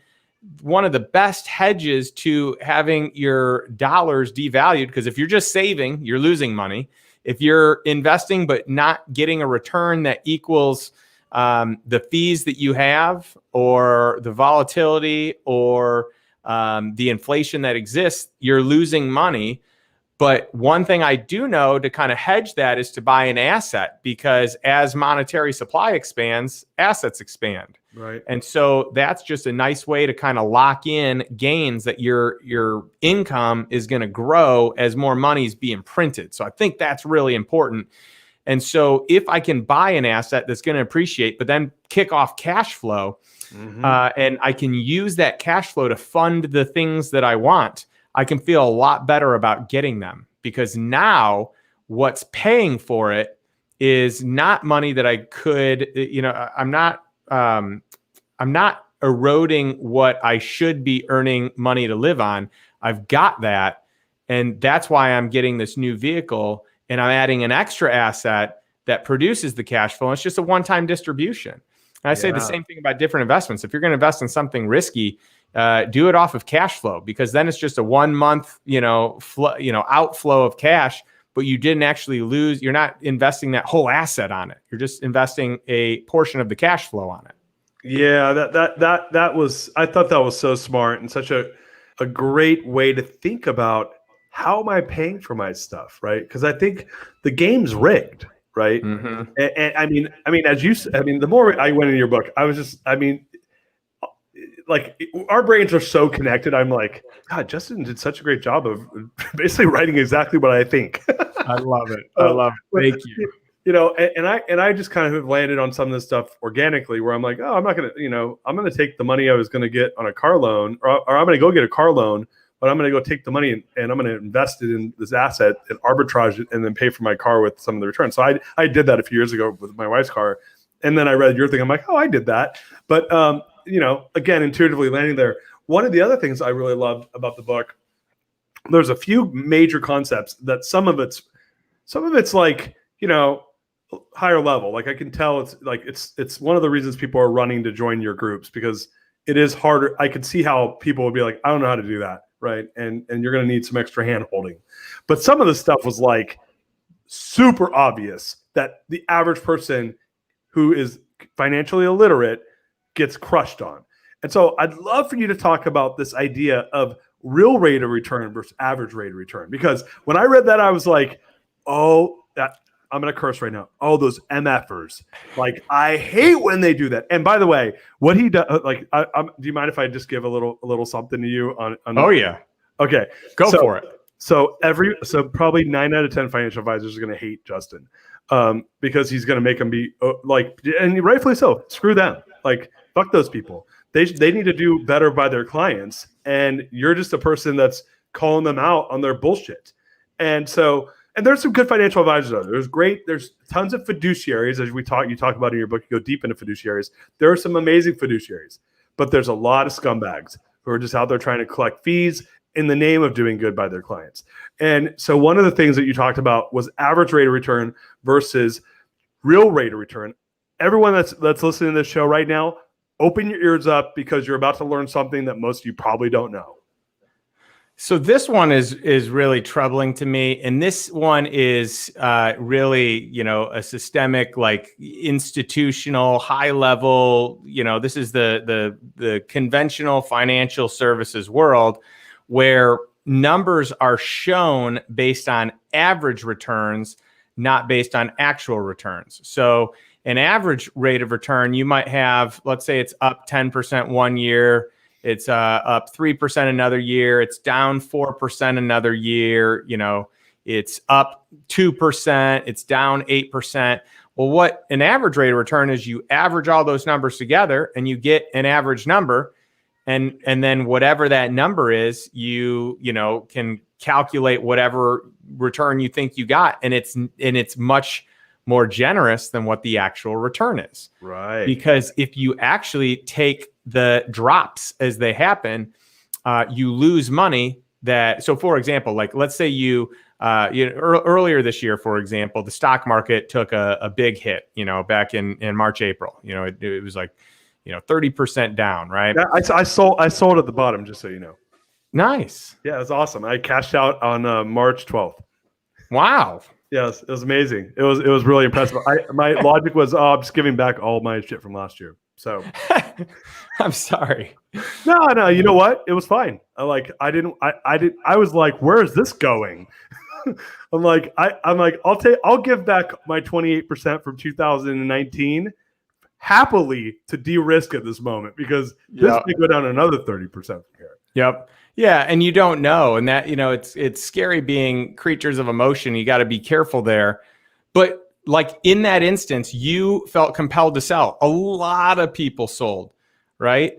one of the best hedges to having your dollars devalued, because if you're just saving, you're losing money. If you're investing but not getting a return that equals the fees that you have, or the volatility, or the inflation that exists, you're losing money. But one thing I do know to kind of hedge that is to buy an asset, because as monetary supply expands, assets expand. Right. And so that's just a nice way to kind of lock in gains that your income is going to grow as more money is being printed. So I think that's really important. And so if I can buy an asset that's going to appreciate, but then kick off cash flow, and I can use that cash flow to fund the things that I want, I can feel a lot better about getting them, because now what's paying for it is not money that I could, I'm not eroding what I should be earning money to live on. I've got that. And that's why I'm getting this new vehicle, and I'm adding an extra asset that produces the cash flow. It's just a one-time distribution. And I say the same thing about different investments. If you're going to invest in something risky, do it off of cash flow, because then it's just a 1 month, outflow of cash, but you didn't actually lose. You're not investing that whole asset on it. You're just investing a portion of the cash flow on it. Yeah, I thought that was so smart, and such a great way to think about how am I paying for my stuff, right? Because I think the game's rigged, right? And I mean, the more I went into your book, I was just, like, our brains are so connected. I'm like, God, Justin did such a great job of basically writing exactly what I think. I love it. I love it. Thank you. And I just kind of have landed on some of this stuff organically, where I'm like, oh, I'm not going to, I'm going to take the money I was going to get on a car loan, or I'm going to go get a car loan, but I'm going to go take the money and I'm going to invest it in this asset and arbitrage it, and then pay for my car with some of the returns. So I did that a few years ago with my wife's car. And then I read your thing. I'm like, oh, I did that. But, again, intuitively landing there. One of the other things I really loved about the book, there's a few major concepts that some of it's like, higher level. Like, I can tell it's one of the reasons people are running to join your groups, because it is harder. I could see how people would be like, I don't know how to do that. Right. And you're going to need some extra hand holding. But some of the stuff was like super obvious that the average person who is financially illiterate gets crushed on. And so I'd love for you to talk about this idea of real rate of return versus average rate of return. Because when I read that, I was like, oh, I'm going to curse right now. Oh, those MFers. Like, I hate when they do that. And by the way, what he does, do you mind if I just give a little something to you on Oh yeah. Okay. Go for it. So probably 9 out of 10 financial advisors are going to hate Justin, because he's going to make them be and rightfully so. Screw them. Like, fuck those people. They need to do better by their clients, and you're just a person that's calling them out on their bullshit. And there's some good financial advisors out there. There's tons of fiduciaries, as you talk about in your book. You go deep into fiduciaries. There are some amazing fiduciaries, but there's a lot of scumbags who are just out there trying to collect fees in the name of doing good by their clients. And so one of the things that you talked about was average rate of return versus real rate of return. Everyone that's listening to this show right now, open your ears up, because you're about to learn something that most of you probably don't know. So this one is really troubling to me, and this one is really, a systemic, like institutional, high level. This is the conventional financial services world, where numbers are shown based on average returns, not based on actual returns. So an average rate of return, you might have, let's say it's up 10% one year. It's up 3% another year. It's down 4% another year. It's up 2%. It's down 8%. Well, what an average rate of return is, you average all those numbers together and you get an average number. And then whatever that number is, you can calculate whatever return you think you got. And it's much more generous than what the actual return is. Right. Because if you actually take the drops as they happen, you lose money. So for example, like let's say earlier this year, for example, the stock market took a big hit, back in March, April, it was like, 30% down, right? Yeah, I sold at the bottom, just so you know. Nice. Yeah, it was awesome. I cashed out on March 12th. Wow. Yes, it was amazing. It was really impressive. My logic was, I'm just giving back all my shit from last year. So I'm sorry. No, you know what? It was fine. I was like, where is this going? I'm like, I'll give back my 28% from 2019 happily to de-risk at this moment, because this may go down another 30% from here. Yep. Yeah, and you don't know, and that it's scary being creatures of emotion. You got to be careful there. But like in that instance, you felt compelled to sell. A lot of people sold, right?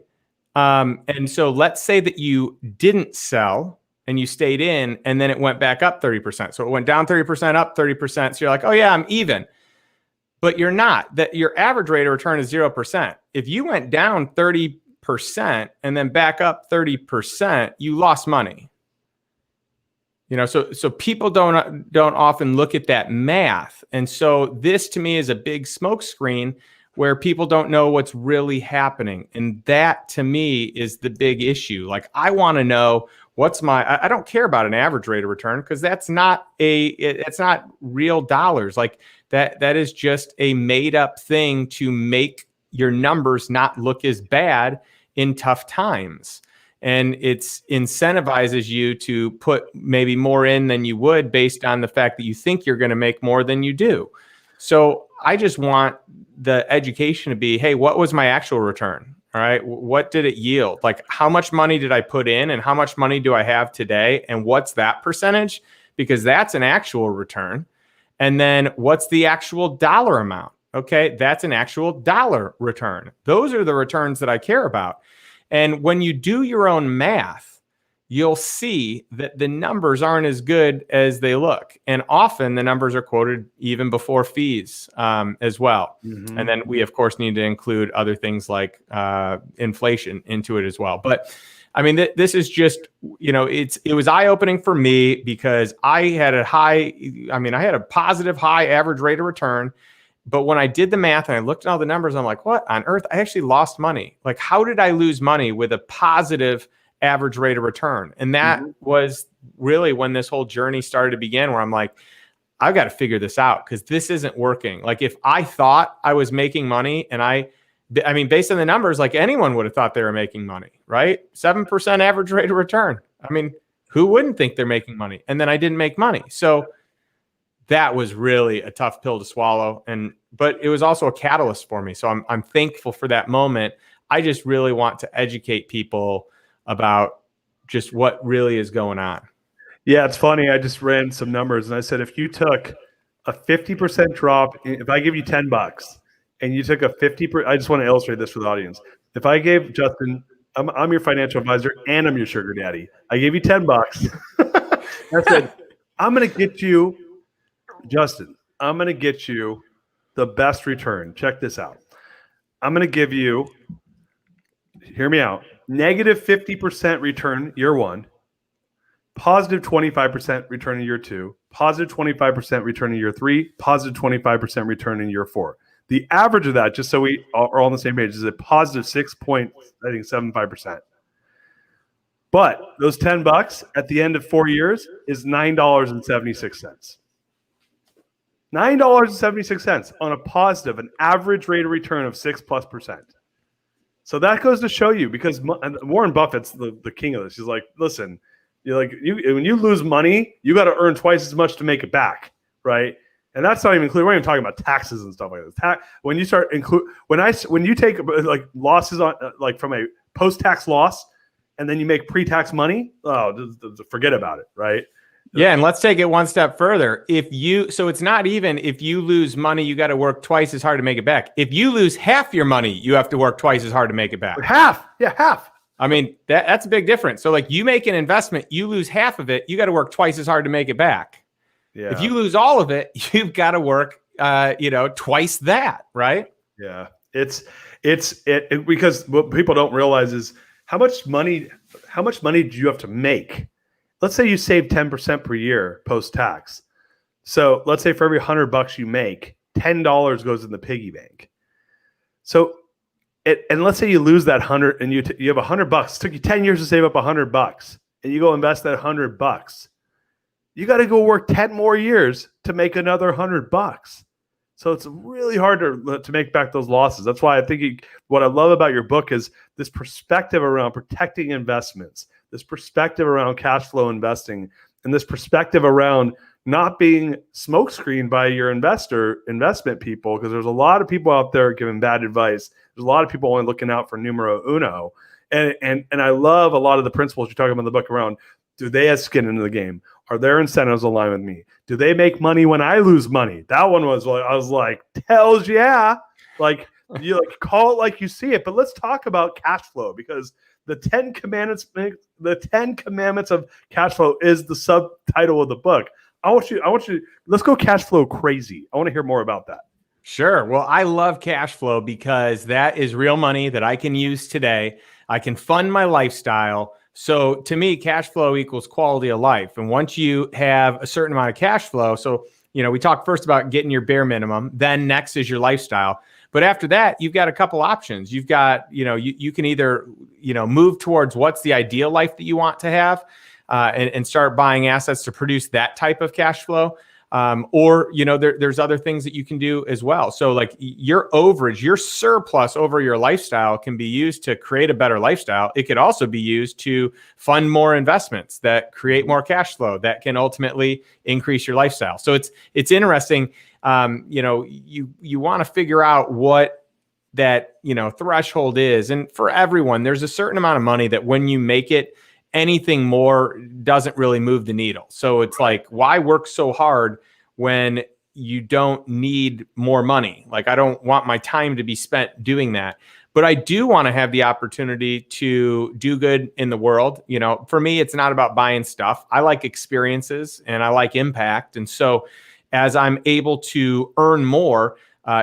And so let's say that you didn't sell and you stayed in, and then it went back up 30%. So it went down 30%, up 30%. So you're like, oh yeah, I'm even. But you're not. That your average rate of return is 0%. If you went down 30% and then back up 30%, you lost money. So people don't often look at that math. And so this to me is a big smokescreen where people don't know what's really happening. And that to me is the big issue. Like, I want to know I don't care about an average rate of return, because it's not real dollars. Like that is just a made up thing to make your numbers not look as bad in tough times. And it's incentivizes you to put maybe more in than you would based on the fact that you think you're going to make more than you do. So I just want the education to be, hey, what was my actual return? All right. What did it yield? Like, how much money did I put in and how much money do I have today? And what's that percentage? Because that's an actual return. And then what's the actual dollar amount? Okay. That's an actual dollar return. Those are the returns that I care about. And when you do your own math, you'll see that the numbers aren't as good as they look. And often the numbers are quoted even before fees as well. Mm-hmm. And then we, of course, need to include other things like inflation into it as well. But I mean, this is just, it was eye-opening for me, because I had a positive high average rate of return. But when I did the math and I looked at all the numbers, I'm like, what on earth? I actually lost money. Like, how did I lose money with a positive average rate of return? And that was really when this whole journey started to begin, where I'm like, I've got to figure this out, because this isn't working. Like, if I thought I was making money, and I mean, based on the numbers, like anyone would have thought they were making money, right? 7% average rate of return. I mean, who wouldn't think they're making money? And then I didn't make money. So that was really a tough pill to swallow. But it was also a catalyst for me. So I'm thankful for that moment. I just really want to educate people about just what really is going on. Yeah, it's funny. I just ran some numbers and I said, if you took a 50% drop, if I give you $10 and you took a 50%, I just want to illustrate this for the audience. If I gave Justin, I'm your financial advisor and I'm your sugar daddy. I gave you $10. I said, I'm going to get you, Justin, I'm going to get you the best return. Check this out. I'm going to give you, hear me out, negative 50% return year one, positive 25% return in year two, positive 25% return in year three, positive 25% return in year four. The average of that, just so we are all on the same page, is a positive 6.75%. But those $10 at the end of 4 years is $9.76. $9.76 on a positive, an average rate of return of 6+%. So that goes to show you, because Warren Buffett's the king of this. He's like, listen, when you lose money, you got to earn twice as much to make it back, right? And that's not even clear. We're not even talking about taxes and stuff like this. When you start when you take like losses on like from a post-tax loss, and then you make pre-tax money, forget about it, right? Yeah, and let's take it one step further. So it's not even if you lose money, you got to work twice as hard to make it back. If you lose half your money, you have to work twice as hard to make it back. Half. I mean, that's a big difference. So like you make an investment, you lose half of it, you got to work twice as hard to make it back. Yeah. If you lose all of it, you've got to work, twice that, right? Yeah. It's because what people don't realize is how much money do you have to make? Let's say you save 10% per year post-tax. So let's say for every $100 you make, $10 goes in the piggy bank. So, and let's say you lose that 100 and you have $100. It took you 10 years to save up $100, and you go invest that $100. You got to go work 10 more years to make another $100. So it's really hard to make back those losses. That's why I think what I love about your book is this perspective around protecting investments, this perspective around cash flow investing, and this perspective around not being smokescreened by your investment people, because there's a lot of people out there giving bad advice. There's a lot of people only looking out for numero uno. And I love a lot of the principles you're talking about in the book around, do they have skin in the game? Are their incentives aligned with me? Do they make money when I lose money? That one was like, I was like, hells yeah. Like, you like call it like you see it. But let's talk about cash flow, because the 10 commandments of cash flow is the subtitle of the book. I want you, let's go cash flow crazy. I want to hear more about that. Sure. Well, I love cash flow because that is real money that I can use today. I can fund my lifestyle. So to me, cash flow equals quality of life. And once you have a certain amount of cash flow, so, we talked first about getting your bare minimum, then next is your lifestyle. But after that, you've got a couple options. You've got, you can either, move towards what's the ideal life that you want to have, and start buying assets to produce that type of cash flow. Or, there's other things that you can do as well. So like your overage, your surplus over your lifestyle can be used to create a better lifestyle. It could also be used to fund more investments that create more cash flow that can ultimately increase your lifestyle. So it's interesting. You want to figure out what that, threshold is. And for everyone, there's a certain amount of money that when you make it, anything more doesn't really move the needle. So it's like, why work so hard when you don't need more money? Like, I don't want my time to be spent doing that. But I do want to have the opportunity to do good in the world. For me, it's not about buying stuff. I like experiences and I like impact. And so as I'm able to earn more,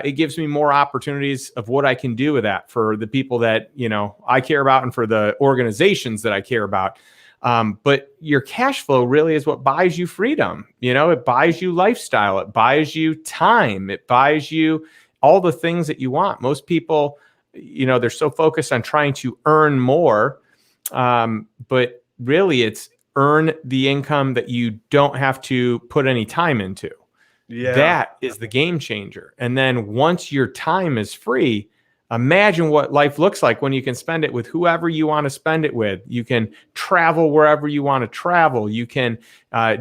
it gives me more opportunities of what I can do with that for the people that, I care about and for the organizations that I care about. But your cash flow really is what buys you freedom. It buys you lifestyle. It buys you time. It buys you all the things that you want. Most people, they're so focused on trying to earn more. But really it's earn the income that you don't have to put any time into. Yeah. That is the game changer. And then once your time is free, imagine what life looks like when you can spend it with whoever you want to spend it with. You can travel wherever you want to travel. You can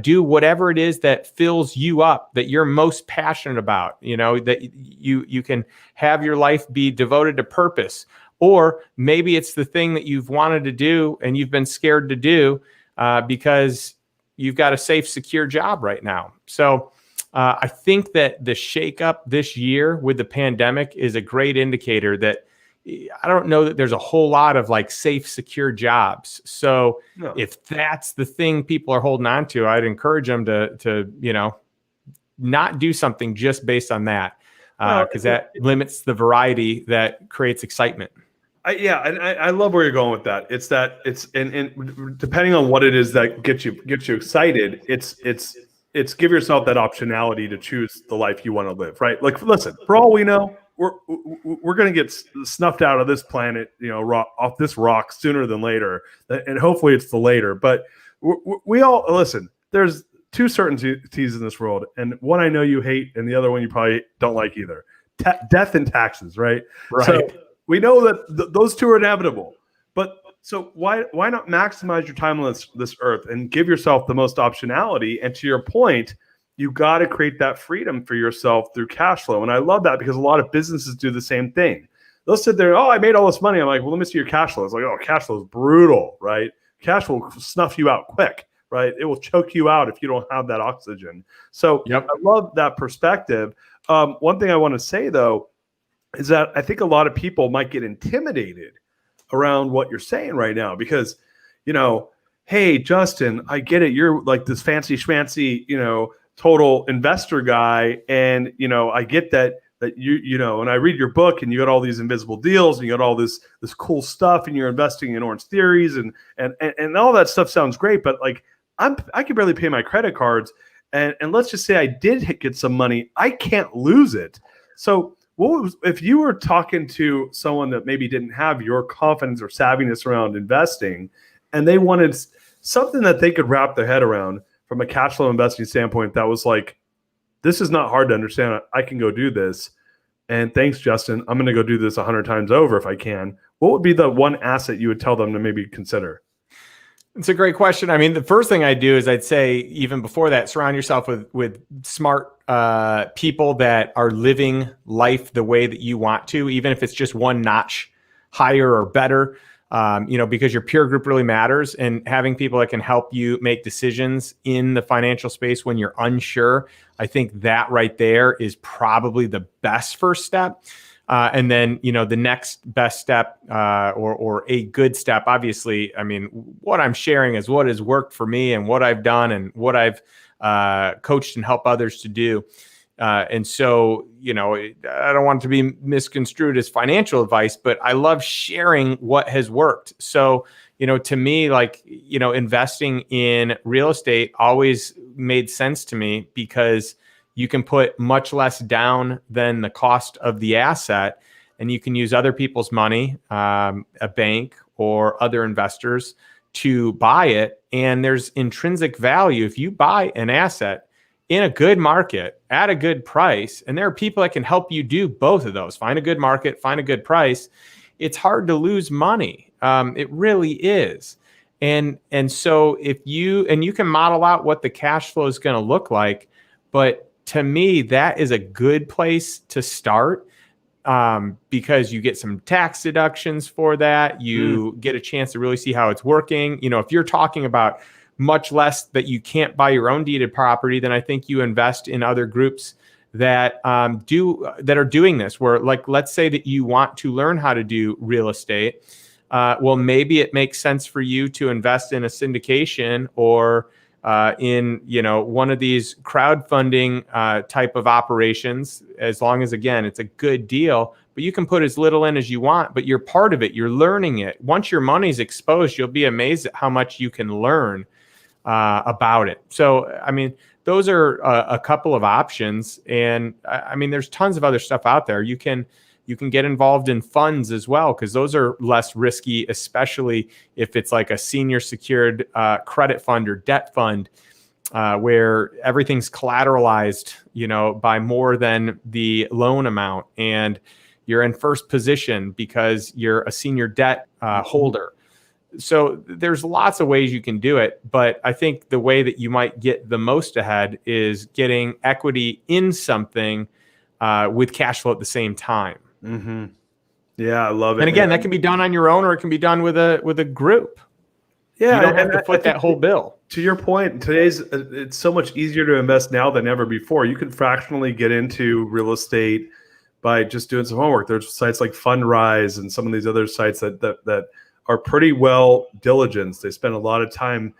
do whatever it is that fills you up, that you're most passionate about, that you can have your life be devoted to purpose. Or maybe it's the thing that you've wanted to do and you've been scared to do because you've got a safe, secure job right now. So I think that the shakeup this year with the pandemic is a great indicator that, I don't know that there's a whole lot of like safe, secure jobs. So No. if that's the thing people are holding on to, I'd encourage them to not do something just based on that, because that limits the variety that creates excitement. I love where you're going with that. It's and depending on what it is that gets you excited, it's give yourself that optionality to choose the life you want to live, right? Like, listen, for all we know, we're going to get snuffed out of this planet, off this rock sooner than later, and hopefully it's the later. But we all listen. There's two certainties in this world, and one I know you hate, and the other one you probably don't like either: death and taxes, right? Right. So we know that those two are inevitable. But so why not maximize your time on this earth and give yourself the most optionality? And to your point, you got to create that freedom for yourself through cash flow. And I love that because a lot of businesses do the same thing. They'll sit there, I made all this money. I'm like, well, let me see your cash flow. It's like, cash flow is brutal, right? Cash will snuff you out quick, right? It will choke you out if you don't have that oxygen. So I love that perspective. One thing I want to say, though, is that I think a lot of people might get intimidated around what you're saying right now because, hey, Justin, I get it. You're like this fancy schmancy, total investor guy. And, I get that and I read your book and you got all these invisible deals and you got all this cool stuff and you're investing in Orange Theories and all that stuff sounds great. But like, I can barely pay my credit cards. And let's just say I did get some money. I can't lose it. So if you were talking to someone that maybe didn't have your confidence or savviness around investing and they wanted something that they could wrap their head around from a cash flow investing standpoint that was like, this is not hard to understand. I can go do this. And thanks, Justin. I'm going to go do this 100 times over if I can. What would be the one asset you would tell them to maybe consider? It's a great question. I mean, the first thing I'd do is I'd say, even before that, surround yourself with smart people that are living life the way that you want to, even if it's just one notch higher or better, because your peer group really matters, and having people that can help you make decisions in the financial space when you're unsure. I think that right there is probably the best first step. And then, the next best step or a good step, obviously, I mean, what I'm sharing is what has worked for me and what I've done and what I've coached and helped others to do. And so, I don't want it to be misconstrued as financial advice, but I love sharing what has worked. So, to me, investing in real estate always made sense to me because you can put much less down than the cost of the asset, and you can use other people's money, a bank or other investors, to buy it. And there's intrinsic value. If you buy an asset in a good market at a good price, and there are people that can help you do both of those, find a good market, find a good price, it's hard to lose money. It really is. And so you can model out what the cash flow is going to look like, but to me, that is a good place to start, because you get some tax deductions for that. You get a chance to really see how it's working. If you're talking about much less that you can't buy your own deeded property, then I think you invest in other groups that are doing this, where, like, let's say that you want to learn how to do real estate. Well, maybe it makes sense for you to invest in a syndication or in one of these crowdfunding type of operations, as long as, again, it's a good deal. But you can put as little in as you want, but you're part of it. You're learning it. Once your money's exposed, you'll be amazed at how much you can learn about it. So, I mean, those are a couple of options. And I mean, there's tons of other stuff out there. You can get involved in funds as well, because those are less risky, especially if it's like a senior secured credit fund or debt fund, where everything's collateralized, by more than the loan amount, and you're in first position because you're a senior debt holder. So there's lots of ways you can do it, but I think the way that you might get the most ahead is getting equity in something with cash flow at the same time. Mm-hmm. Yeah, I love it. And again, that can be done on your own, or it can be done with a group. Yeah, you don't have to foot that whole bill. To your point, it's so much easier to invest now than ever before. You can fractionally get into real estate by just doing some homework. There's sites like Fundrise and some of these other sites that are pretty well diligenced. They spend a lot of time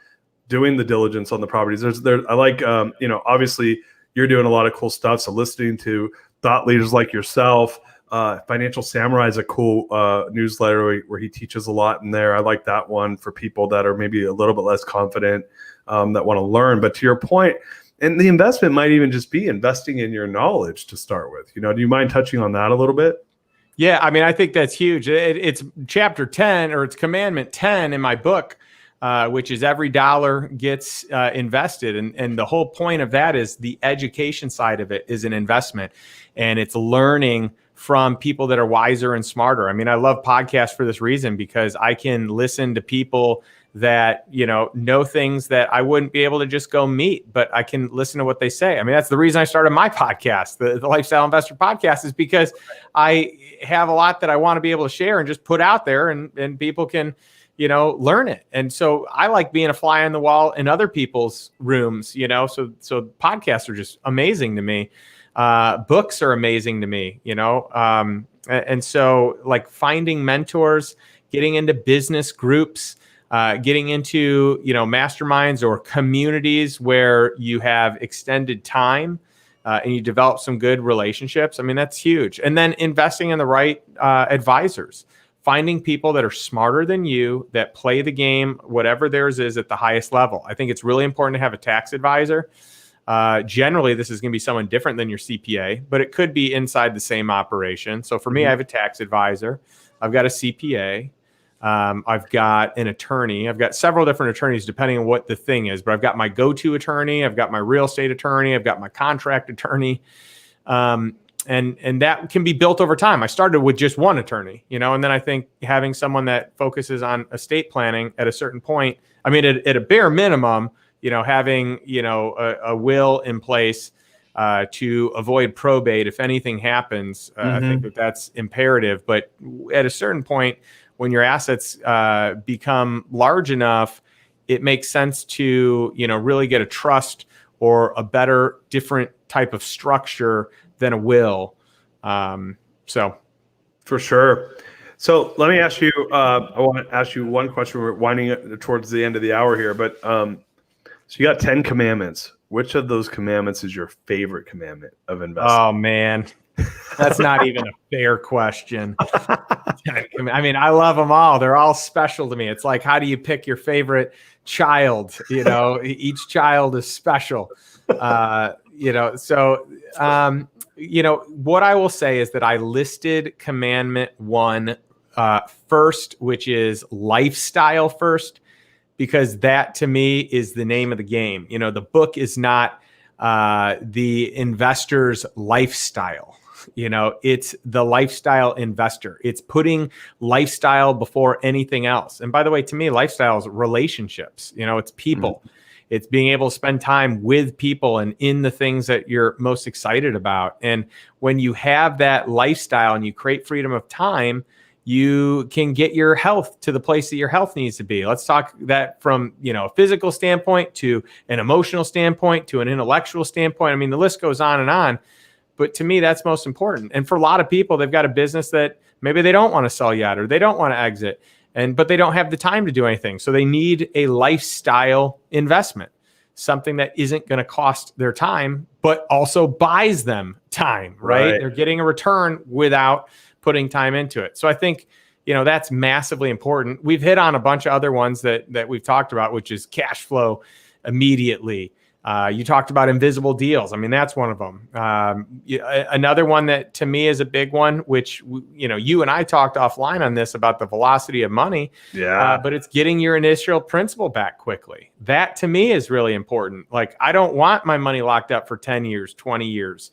doing the diligence on the properties. I like, obviously you're doing a lot of cool stuff. So listening to thought leaders like yourself, Financial Samurai is a cool newsletter where he teaches a lot in there. I like that one for people that are maybe a little bit less confident, that want to learn. But to your point, and the investment might even just be investing in your knowledge to start with. Do you mind touching on that a little bit? Yeah, I mean, I think that's huge. It's chapter 10, or it's commandment 10 in my book, which is every dollar gets invested. And the whole point of that is the education side of it is an investment, and it's learning from people that are wiser and smarter. I mean, I love podcasts for this reason, because I can listen to people that, know things that I wouldn't be able to just go meet, but I can listen to what they say. I mean, that's the reason I started my podcast, the Lifestyle Investor Podcast, is because I have a lot that I want to be able to share and just put out there, and people can, learn it. And so I like being a fly on the wall in other people's rooms, so podcasts are just amazing to me. Books are amazing to me, and so like finding mentors, getting into business groups, getting into, masterminds or communities where you have extended time and you develop some good relationships. I mean, that's huge. And then investing in the right advisors, finding people that are smarter than you, that play the game, whatever theirs is, at the highest level. I think it's really important to have a tax advisor. Generally, this is going to be someone different than your CPA, but it could be inside the same operation. So for me, I have a tax advisor. I've got a CPA. I've got an attorney. I've got several different attorneys depending on what the thing is, but I've got my go-to attorney. I've got my real estate attorney. I've got my contract attorney. And that can be built over time. I started with just one attorney, and then I think having someone that focuses on estate planning at a certain point, I mean, at a bare minimum, having, a will in place to avoid probate if anything happens. I think that's imperative. But at a certain point, when your assets become large enough, it makes sense to, really get a trust or a better, different type of structure than a will. So, for sure. So let me ask you, I want to ask you one question. We're winding it towards the end of the hour here, but so you got 10 commandments. Which of those commandments is your favorite commandment of investing? Oh, man. That's not even a fair question. I mean, I love them all. They're all special to me. It's like, how do you pick your favorite child? Each child is special. What I will say is that I listed commandment 1 first, which is lifestyle first, because that to me is the name of the game. The book is not the investor's lifestyle. It's the lifestyle investor. It's putting lifestyle before anything else. And by the way, to me, lifestyle is relationships. It's people. Mm-hmm. It's being able to spend time with people and in the things that you're most excited about. And when you have that lifestyle and you create freedom of time, you can get your health to the place that your health needs to be. Let's talk that from, a physical standpoint to an emotional standpoint to an intellectual standpoint. I mean, the list goes on and on. But to me, that's most important. And for a lot of people, they've got a business that maybe they don't want to sell yet, or they don't want to exit, but they don't have the time to do anything. So they need a lifestyle investment, something that isn't going to cost their time, but also buys them time, right? They're getting a return without putting time into it. So I think, that's massively important. We've hit on a bunch of other ones that we've talked about, which is cash flow immediately. You talked about invisible deals. I mean, that's one of them. Another one that to me is a big one, which, you and I talked offline on this about the velocity of money. Yeah. But it's getting your initial principal back quickly. That to me is really important. Like, I don't want my money locked up for 10 years, 20 years.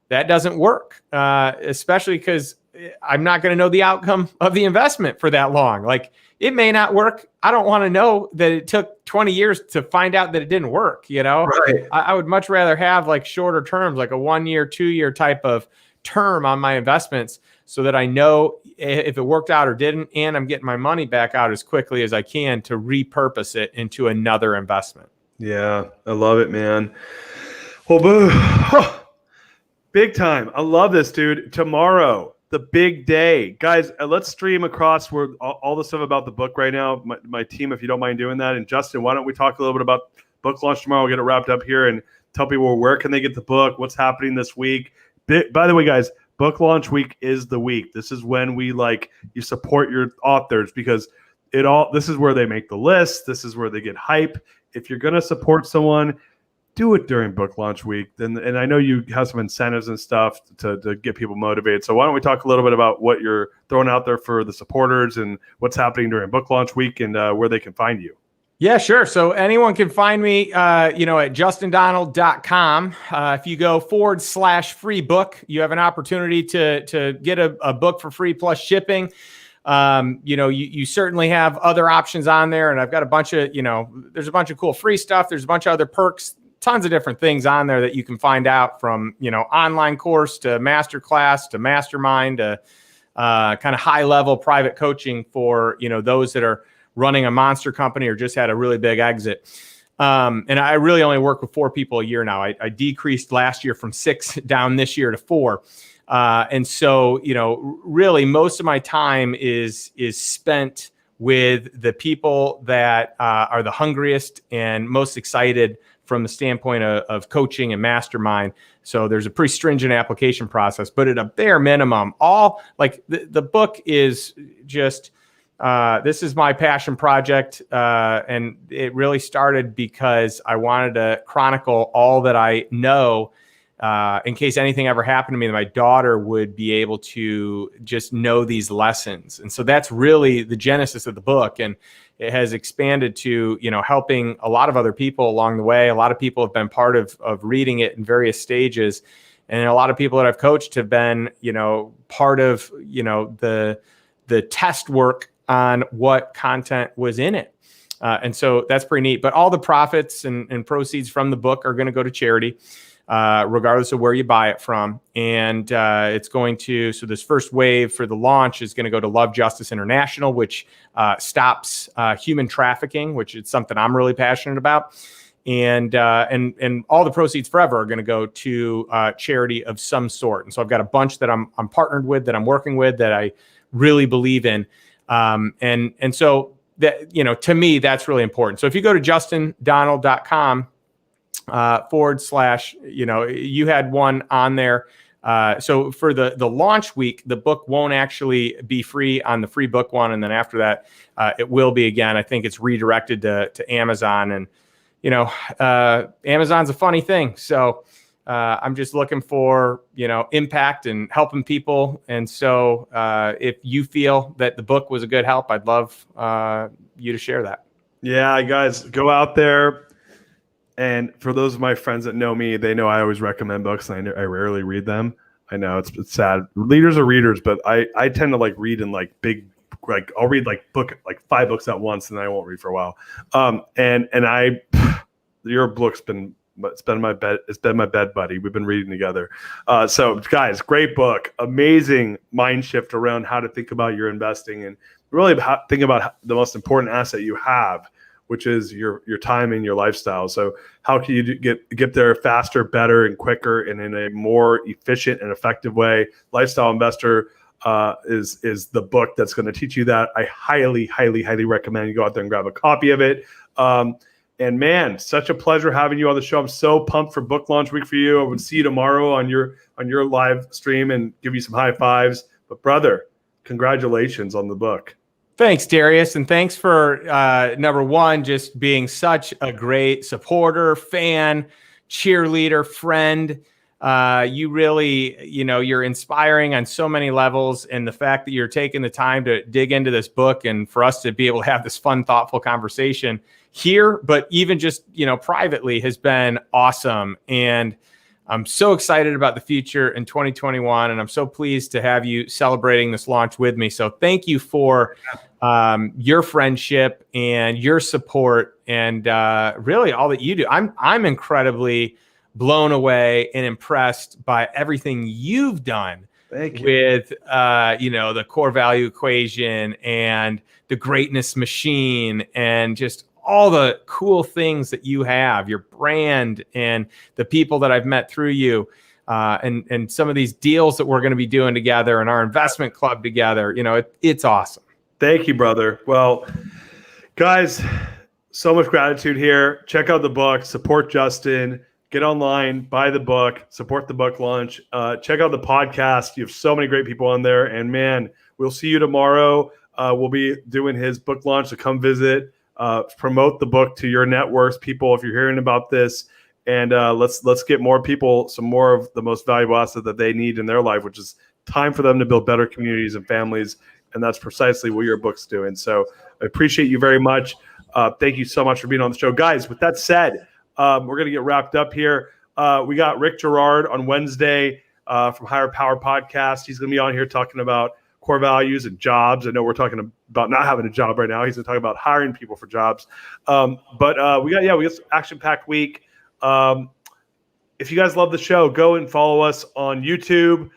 That doesn't work, especially because I'm not going to know the outcome of the investment for that long. Like, it may not work. I don't want to know that it took 20 years to find out that it didn't work. Right. I would much rather have like shorter terms, like a 1 year, 2 year type of term on my investments, so that I know if it worked out or didn't, and I'm getting my money back out as quickly as I can to repurpose it into another investment. Yeah, I love it, man. Well, boo. Big time. I love this, dude. Tomorrow, the big day. Guys, let's stream across where all the stuff about the book right now. My team, if you don't mind doing that. And Justin, why don't we talk a little bit about book launch tomorrow? We'll get it wrapped up here and tell people where can they get the book, what's happening this week. By the way, guys, book launch week is the week. This is when you support your authors because this is where they make the list. This is where they get hype. If you're going to support someone, do it during book launch week. And I know you have some incentives and stuff to get people motivated. So why don't we talk a little bit about what you're throwing out there for the supporters and what's happening during book launch week and where they can find you. Yeah, sure. So anyone can find me, at justindonald.com. If you go /free book, you have an opportunity to get a book for free plus shipping. You certainly have other options on there, and I've got a bunch of, there's a bunch of cool free stuff. There's a bunch of other perks, tons of different things on there that you can find out from, online course to masterclass to mastermind to kind of high level private coaching for, those that are running a monster company or just had a really big exit. And I really only work with 4 people a year now. I decreased last year from 6 down this year to 4. And so, really most of my time is spent with the people that are the hungriest and most excited from the standpoint of coaching and mastermind. So there's a pretty stringent application process, but at a bare minimum, the book is just, this is my passion project. And it really started because I wanted to chronicle all that I know, in case anything ever happened to me, that my daughter would be able to just know these lessons. And so that's really the genesis of the book. And it has expanded to, helping a lot of other people along the way. A lot of people have been part of reading it in various stages. And a lot of people that I've coached have been, part of, the test work on what content was in it. And so that's pretty neat. But all the profits and proceeds from the book are going to go to charity, regardless of where you buy it from. And it's going to, so this first wave for the launch is going to go to Love Justice International, which stops human trafficking, which is something I'm really passionate about. And all the proceeds forever are going to go to charity of some sort. And so I've got a bunch that I'm partnered with, that I'm working with, that I really believe in. And so that, to me, that's really important. So if you go to justindonald.com, /, you had one on there. So for the launch week, the book won't actually be free on the free book one. And then after that, it will be again. I think it's redirected to Amazon, and, Amazon's a funny thing. So, I'm just looking for, impact and helping people. And so, if you feel that the book was a good help, I'd love, you to share that. Yeah, guys, go out there. And for those of my friends that know me, they know I always recommend books, and I rarely read them. I know it's sad. Leaders are readers, but I tend to read in big, I'll read 5 books at once, and then I won't read for a while. Your book's been my bed buddy. We've been reading together. So guys, great book, amazing mind shift around how to think about your investing and really think about the most important asset you have, which is your time and your lifestyle. So how can you get there faster, better, and quicker, and in a more efficient and effective way? Lifestyle Investor is the book that's going to teach you that. I highly, highly, highly recommend you go out there and grab a copy of it. And man, such a pleasure having you on the show. I'm so pumped for book launch week for you. I would see you tomorrow on your live stream and give you some high fives. But brother, congratulations on the book. Thanks, Darius. And thanks for, number one, just being such a great supporter, fan, cheerleader, friend. You really, you're inspiring on so many levels. And the fact that you're taking the time to dig into this book and for us to be able to have this fun, thoughtful conversation here, but even just, privately, has been awesome. And I'm so excited about the future in 2021. And I'm so pleased to have you celebrating this launch with me. So thank you for your friendship and your support and really all that you do. I'm incredibly blown away and impressed by everything you've done with, the core value equation and the greatness machine and just all the cool things that you have, your brand and the people that I've met through you. and some of these deals that we're going to be doing together and our investment club together. It's awesome. Thank you, brother. Well, guys, so much gratitude here. Check out the book, support Justin, get online, buy the book, support the book launch. Check out the podcast. You have so many great people on there. And man, we'll see you tomorrow. We'll be doing his book launch, so come visit, promote the book to your networks, people, if you're hearing about this. And let's get more people some more of the most valuable asset that they need in their life, which is time for them to build better communities and families. And that's precisely what your book's doing. So I appreciate you very much. Thank you so much for being on the show. Guys, with that said, we're going to get wrapped up here. We got Rick Girard on Wednesday from Higher Power Podcast. He's going to be on here talking about core values and jobs. I know we're talking about not having a job right now. He's going to talk about hiring people for jobs. But we got some action-packed week. If you guys love the show, go and follow us on YouTube.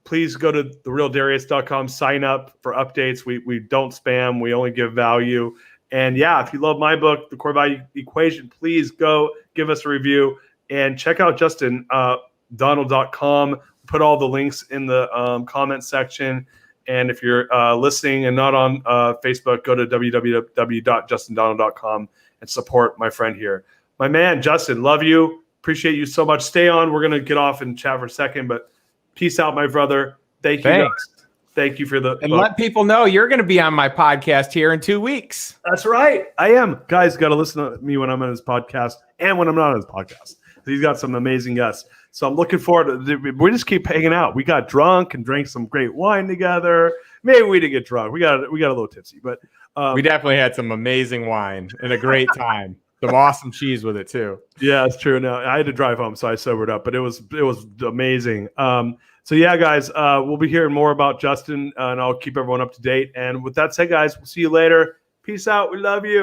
Please go to therealdarius.com, sign up for updates. We don't spam. We only give value. And yeah, if you love my book, The Core Value Equation, please go give us a review and check out JustinDonald.com. Put all the links in the comment section. And if you're listening and not on Facebook, go to www.JustinDonald.com and support my friend here. My man, Justin, love you. Appreciate you so much. Stay on. We're going to get off and chat for a second, but peace out, my brother. Thank you. Thanks. Guys. Thank you for the and let people know you're going to be on my podcast here in 2 weeks. That's right. I am. Guys, got to listen to me when I'm on his podcast and when I'm not on his podcast. He's got some amazing guests. So I'm looking forward to we just keep hanging out. We got drunk and drank some great wine together. Maybe we didn't get drunk. We got a little tipsy, but we definitely had some amazing wine and a great time. Some awesome cheese with it too. Yeah, it's true. No, I had to drive home, so I sobered up, but it was amazing. So yeah, guys, we'll be hearing more about Justin, and I'll keep everyone up to date. And with that said, guys, we'll see you later. Peace out. We love you.